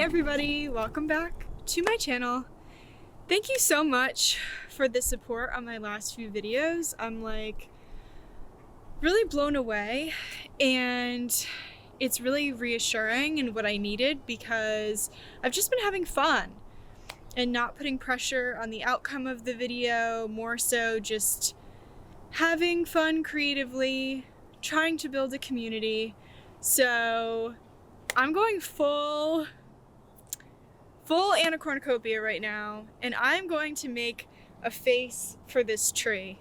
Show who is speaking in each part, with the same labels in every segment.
Speaker 1: everybody, welcome back to my channel. Thank you so much for the support on my last few videos. I'm like really blown away, and it's really reassuring and what I needed, because I've just been having fun and not putting pressure on the outcome of the video, more so just having fun creatively, trying to build a community. So I'm going full anacornucopia right now, and I'm going to make a face for this tree.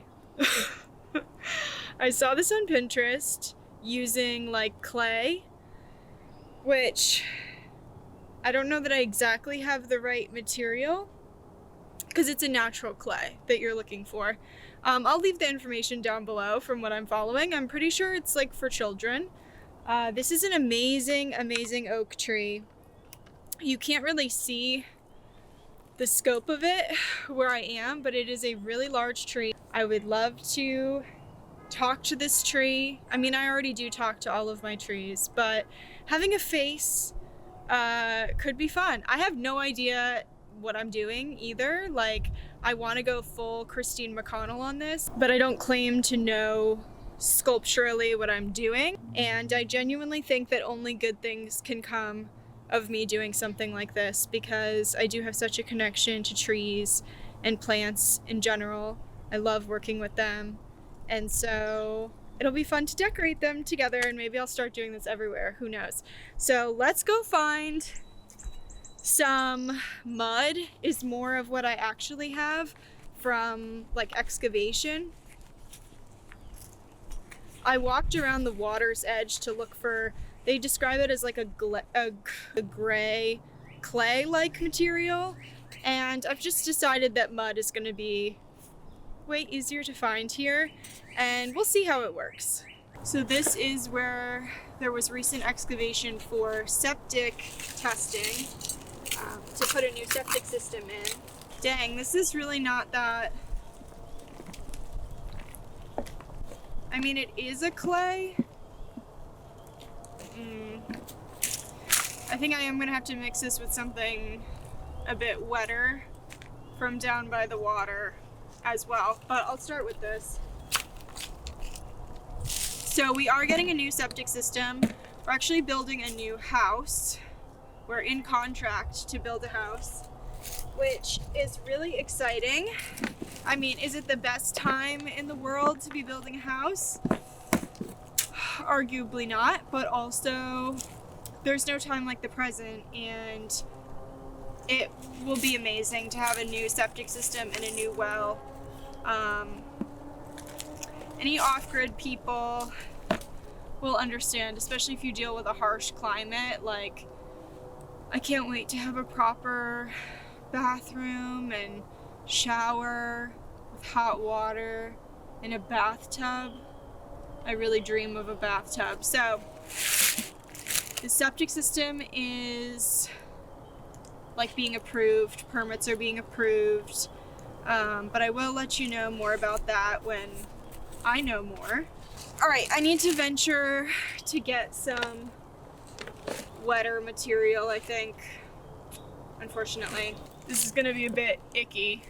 Speaker 1: I saw this on Pinterest using like clay, which I don't know that I exactly have the right material, because it's a natural clay that you're looking for. I'll leave the information down below from what I'm following. I'm pretty sure it's like for children. This is an amazing oak tree. You can't really see the scope of it where I am, but it is a really large tree. I would love to talk to this tree. I mean, I already do talk to all of my trees, but having a face could be fun. I have no idea what I'm doing either. Like, I want to go full Christine McConnell on this, but I don't claim to know sculpturally what I'm doing, and I genuinely think that only good things can come of me doing something like this, because I do have such a connection to trees and plants in general. I love working with them, and so it'll be fun to decorate them together, and maybe I'll start doing this everywhere, who knows. So let's go find some mud, is more of what I actually have from like excavation. I walked around the water's edge to look for, they describe it as like a gray clay-like material, and I've just decided that mud is going to be way easier to find here, and we'll see how it works. So this is where there was recent excavation for septic testing, to put a new septic system in. Dang, this is really not that... I mean, it is a clay. I think I am gonna have to mix this with something a bit wetter from down by the water as well, but I'll start with this. So we are getting a new septic system. We're actually building a new house. We're in contract to build a house, which is really exciting. I mean, is it the best time in the world to be building a house? Arguably not, but also there's no time like the present, and it will be amazing to have a new septic system and a new well. Any off-grid people will understand, especially if you deal with a harsh climate. Like, I can't wait to have a proper bathroom and shower with hot water and a bathtub. I really dream of a bathtub. So the septic system is like being approved, permits are being approved, but I will let you know more about that when I know more. All right, I need to venture to get some wetter material, I think, unfortunately. This is gonna be a bit icky.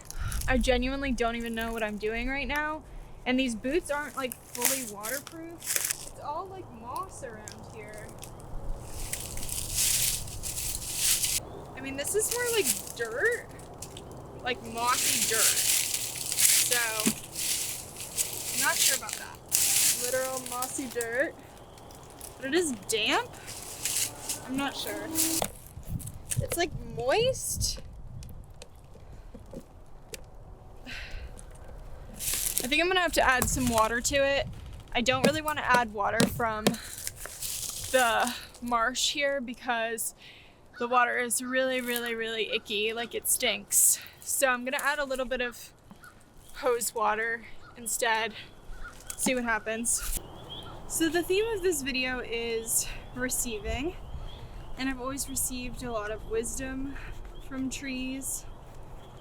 Speaker 1: I genuinely don't even know what I'm doing right now, and these boots aren't like fully waterproof. It's all like moss around here. I mean, this is more like dirt, like mossy dirt. So, I'm not sure about that. Literal mossy dirt, but it is damp. I'm not sure. It's like moist. I think I'm gonna have to add some water to it. I don't really want to add water from the marsh here, because the water is really icky, like it stinks. So I'm gonna add a little bit of hose water instead, see what happens. So the theme of this video is receiving, and I've always received a lot of wisdom from trees,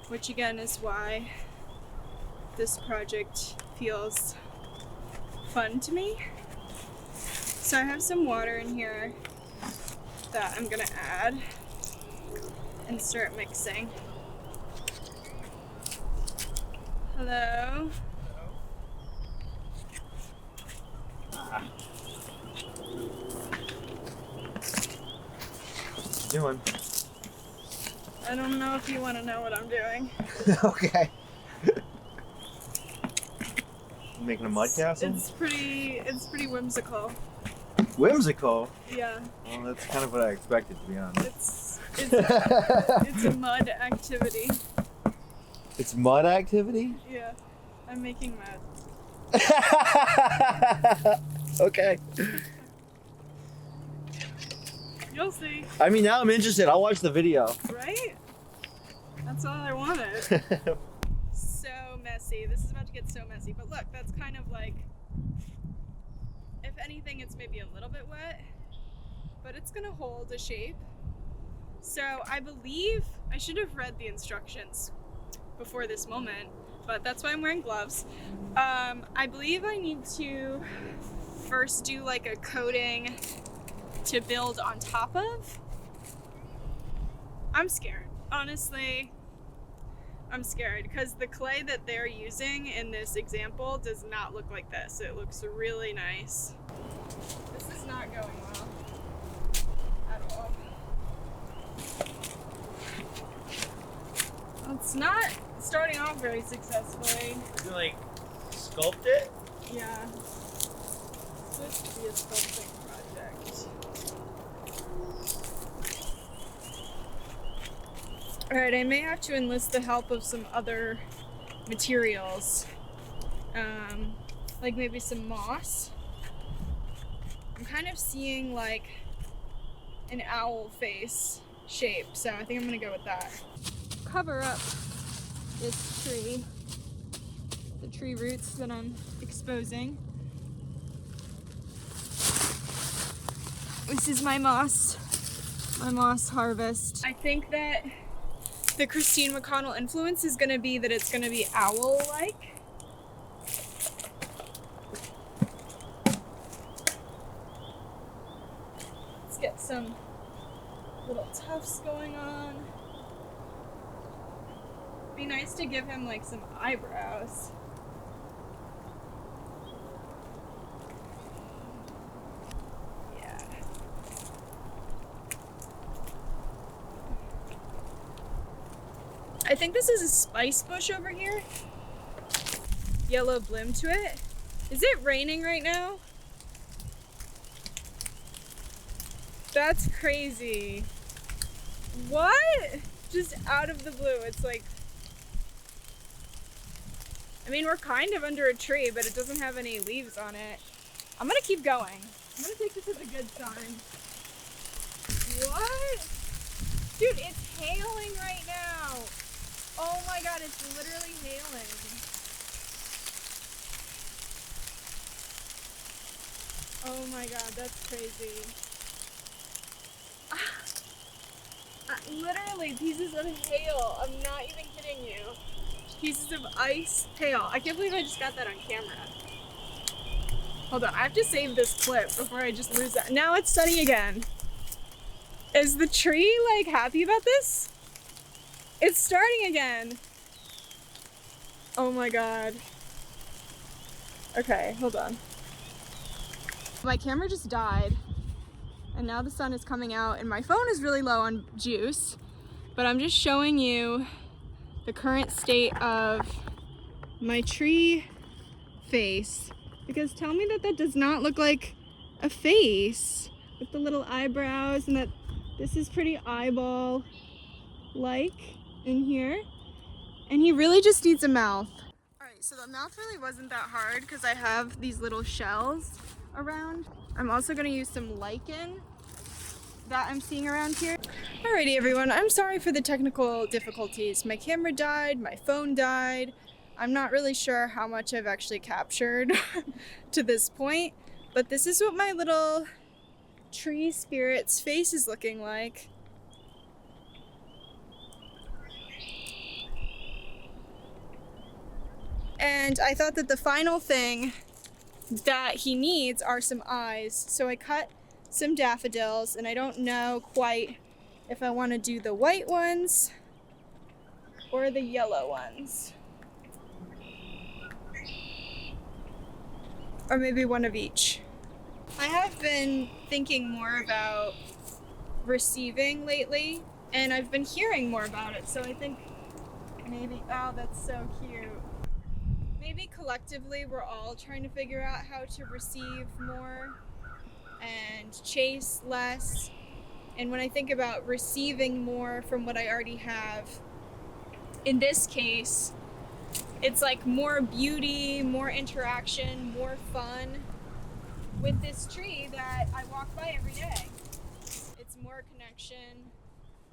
Speaker 1: which again is why this project feels fun to me. So I have some water in here that I'm gonna add. and start mixing. Hello?
Speaker 2: What you doing?
Speaker 1: I don't know if you want to know what I'm doing.
Speaker 2: Okay. Making a mud castle?
Speaker 1: It's pretty whimsical.
Speaker 2: Whimsical?
Speaker 1: Yeah.
Speaker 2: Well, that's kind of what I expected, to be honest.
Speaker 1: It's a mud activity.
Speaker 2: It's mud activity?
Speaker 1: Yeah. I'm making mud.
Speaker 2: Okay.
Speaker 1: You'll see.
Speaker 2: I mean, now I'm interested. I'll watch the video.
Speaker 1: Right? That's all I wanted. So messy. This is about to get so messy. But look, that's kind of like, if anything, it's maybe a little bit wet, but it's gonna hold a shape. So I believe I should have read the instructions before this moment, but that's why I'm wearing gloves. I believe I need to first do like a coating to build on top of. I'm scared. Honestly, I'm scared because the clay that they're using in this example does not look like this. It looks really nice. This is not going well at all. It's not starting off very successfully.
Speaker 2: You like sculpt it?
Speaker 1: Yeah. It's supposed to be a sculpting project. Alright, I may have to enlist the help of some other materials. Like maybe some moss. I'm kind of seeing like an owl face shape, so I think I'm gonna go with that. Cover up this tree, the tree roots that I'm exposing. This is my moss harvest. I think that the Christine McConnell influence is gonna be that it's gonna be owl-like. Let's get some little tufts going on. Be nice to give him like some eyebrows. Yeah. I think this is a spice bush over here. Yellow bloom to it. Is it raining right now? That's crazy. What? Just out of the blue. It's like, I mean, we're kind of under a tree, but it doesn't have any leaves on it. I'm gonna keep going. I'm gonna take this as a good sign. What? Dude, it's hailing right now. Oh my god, it's literally hailing. Oh my god, that's crazy. Literally, pieces of hail. I'm not even kidding you. Pieces of ice, hail. I can't believe I just got that on camera. Hold on, I have to save this clip before I just lose that. Now it's sunny again. Is the tree like happy about this? It's starting again. Oh my god. Okay, hold on. My camera just died. And now the sun is coming out and my phone is really low on juice, but I'm just showing you the current state of my tree face, because tell me that that does not look like a face with the little eyebrows, and that this is pretty eyeball like in here, and he really just needs a mouth. All right, so the mouth really wasn't that hard because I have these little shells around. I'm also gonna use some lichen that I'm seeing around here. Alrighty everyone, I'm sorry for the technical difficulties. My camera died, my phone died. I'm not really sure how much I've actually captured to this point, but this is what my little tree spirit's face is looking like. And I thought that the final thing that he needs are some eyes. So I cut some daffodils, and I don't know quite if I want to do the white ones or the yellow ones. Or maybe one of each. I have been thinking more about receiving lately, and I've been hearing more about it, so I think maybe, oh, that's so cute. Maybe collectively we're all trying to figure out how to receive more and chase less. And when I think about receiving more from what I already have, in this case, it's like more beauty, more interaction, more fun with this tree that I walk by every day. It's more connection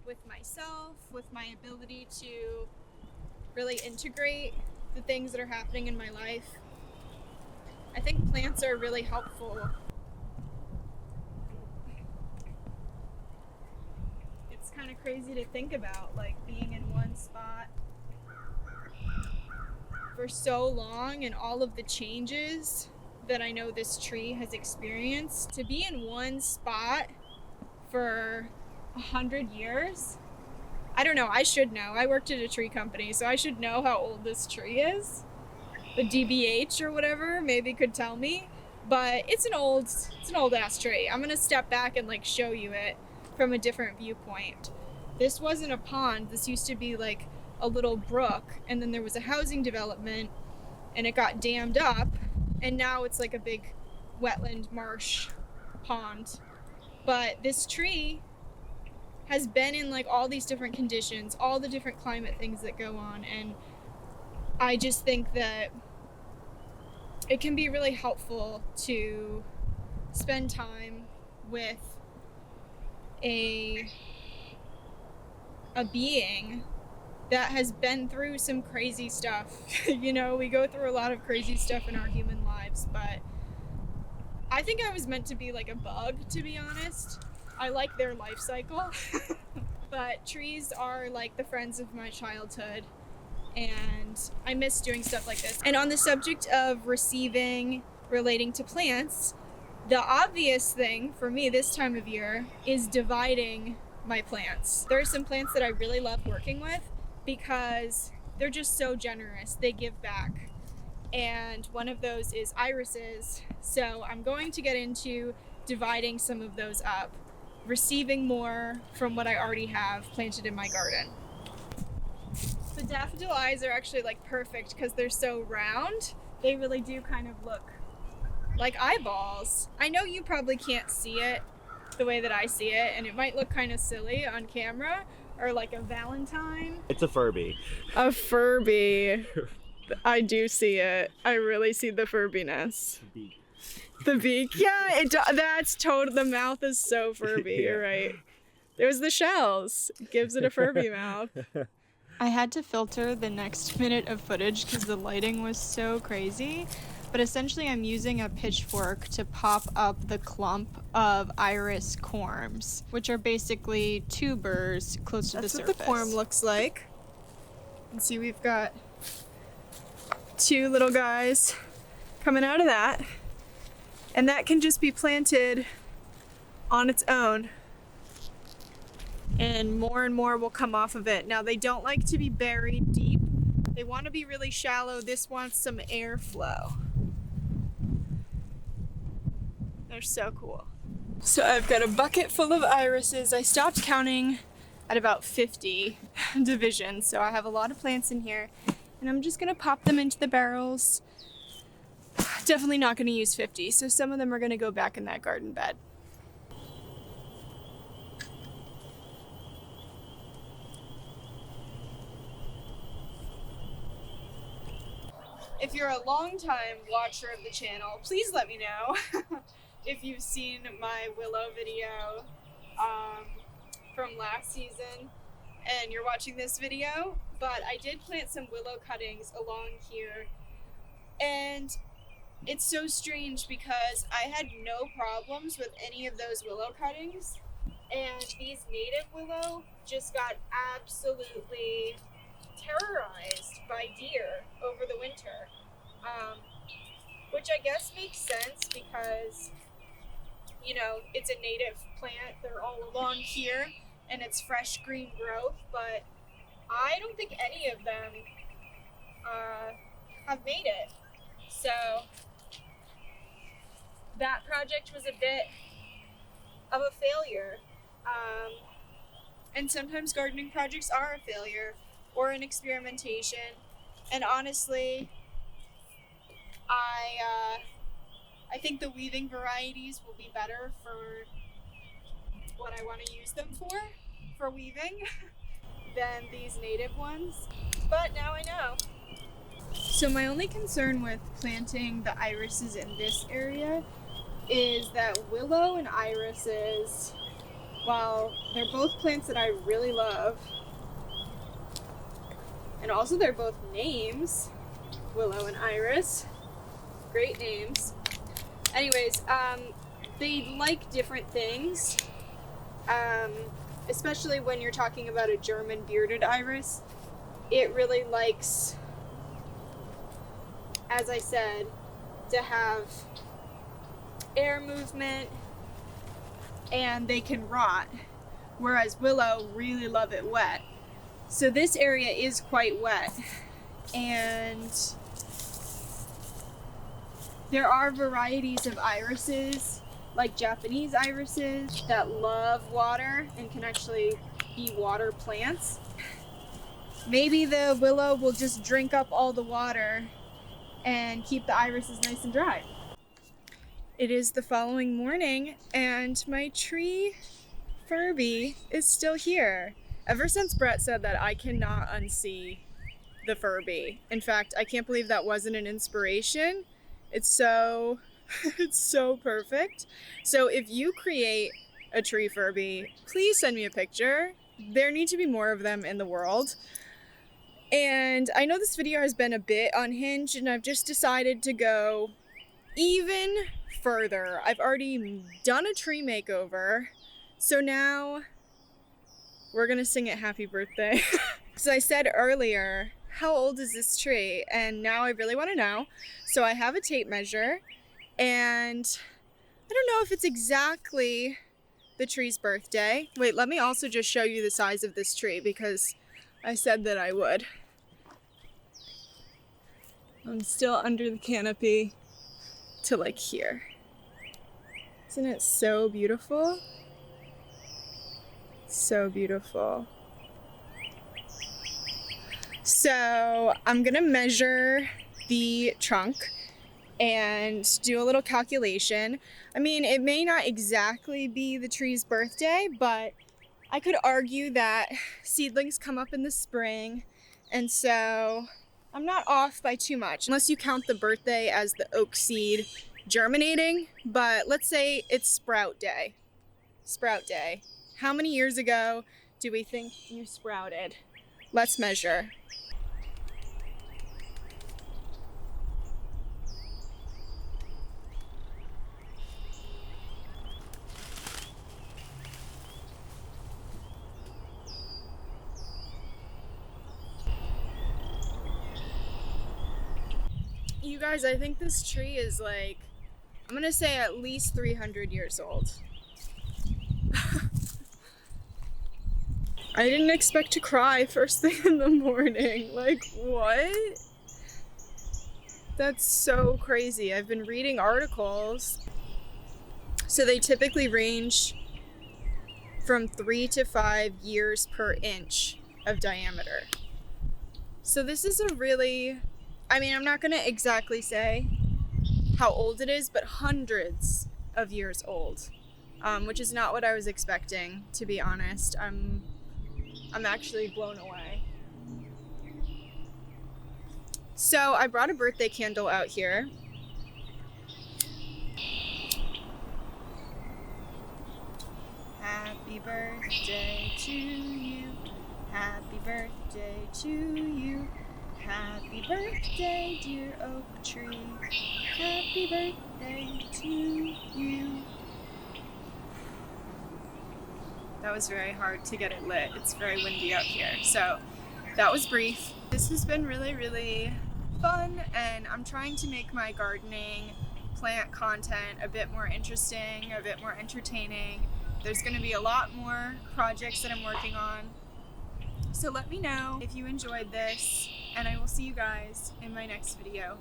Speaker 1: with myself, with my ability to really integrate the things that are happening in my life. I think plants are really helpful. It's kind of crazy to think about, like being in one spot for so long and all of the changes that I know this tree has experienced. To be in one spot for 100 years, I don't know, I should know. I worked at a tree company, so I should know how old this tree is. The DBH or whatever maybe could tell me, but it's an old ass tree. I'm gonna step back and like show you it from a different viewpoint. This wasn't a pond. This used to be like a little brook, and then there was a housing development and it got dammed up, and now it's like a big wetland marsh pond. But this tree has been in like all these different conditions, all the different climate things that go on, and I just think that it can be really helpful to spend time with a being that has been through some crazy stuff. You know, we go through a lot of crazy stuff in our human lives, but I think I was meant to be like a bug, to be honest. I like their life cycle. But trees are like the friends of my childhood, and I miss doing stuff like this. And on the subject of receiving relating to plants, the obvious thing for me this time of year is dividing my plants. There are some plants that I really love working with because they're just so generous. They give back. And one of those is irises. So I'm going to get into dividing some of those up, receiving more from what I already have planted in my garden. The daffodil eyes are actually like perfect because they're so round. They really do kind of look like eyeballs. I know you probably can't see it the way that I see it, and it might look kind of silly on camera, or like a Valentine.
Speaker 2: It's a furby.
Speaker 1: A furby. I do see it. I really see the furbiness.
Speaker 2: Beak.
Speaker 1: The beak, yeah, that's total. The mouth is so Furby.
Speaker 2: Yeah.
Speaker 1: You're right. There's the shells. Gives it a Furby mouth. I had to filter the next minute of footage because the lighting was so crazy. But essentially, I'm using a pitchfork to pop up the clump of iris corms, which are basically tubers close to the surface. That's what the corm looks like. You can see we've got two little guys coming out of that. And that can just be planted on its own. And more will come off of it. Now, they don't like to be buried deep. They want to be really shallow. This wants some airflow. They're so cool. So I've got a bucket full of irises. I stopped counting at about 50 divisions. So I have a lot of plants in here. And I'm just going to pop them into the barrels. Definitely not going to use 50, so some of them are going to go back in that garden bed. If you're a long-time watcher of the channel, please let me know if you've seen my willow video from last season and you're watching this video. But I did plant some willow cuttings along here, and it's so strange because I had no problems with any of those willow cuttings, and these native willow just got absolutely terrorized by deer over the winter, which I guess makes sense because, you know, it's a native plant. They're all along here, and it's fresh green growth, but I don't think any of them have made it. So that project was a bit of a failure. And sometimes gardening projects are a failure or an experimentation. And honestly, I think the weaving varieties will be better for what I want to use them for weaving, than these native ones. But now I know. So my only concern with planting the irises in this area is that willow and irises, while they're both plants that I really love, and also they're both names, willow and iris, great names. Anyways, they like different things, especially when you're talking about a German bearded iris. It really likes, as I said, to have air movement, and they can rot, whereas willow really love it wet. So this area is quite wet, and there are varieties of irises, like Japanese irises, that love water and can actually be water plants. Maybe the willow will just drink up all the water and keep the irises nice and dry. It is the following morning, and my tree furby is still here. Ever since Brett said that, I cannot unsee the furby. In fact, I can't believe that wasn't an inspiration. It's so it's so perfect. So if you create a tree furby, please send me a picture. There need to be more of them in the world. And I know this video has been a bit unhinged, and I've just decided to go even further. I've already done a tree makeover, so now we're gonna sing it happy birthday. So I said earlier, how old is this tree? And now I really want to know. So I have a tape measure, and I don't know if it's exactly the tree's birthday. Wait, let me also just show you the size of this tree, because I said that I would. I'm still under the canopy to like here. Isn't it so beautiful? So beautiful. So I'm gonna measure the trunk and do a little calculation. I mean, it may not exactly be the tree's birthday, but I could argue that seedlings come up in the spring, and so I'm not off by too much, unless you count the birthday as the oak seed germinating. But let's say it's sprout day. Sprout day. How many years ago do we think you sprouted? Let's measure. You guys, I think this tree is like, I'm gonna say at least 300 years old. I didn't expect to cry first thing in the morning. Like, what? That's so crazy. I've been reading articles. So they typically range from 3 to 5 years per inch of diameter. So this is a really, I mean, I'm not gonna exactly say how old it is, but hundreds of years old, which is not what I was expecting, to be honest. I'm actually blown away. So I brought a birthday candle out here. Happy birthday to you. Happy birthday to you. Happy birthday, dear oak tree. Happy birthday to you. That was very hard to get it lit. It's very windy out here. So that was brief. This has been really, really fun, and I'm trying to make my gardening plant content a bit more interesting, a bit more entertaining. There's going to be a lot more projects that I'm working on. So let me know if you enjoyed this, and I will see you guys in my next video.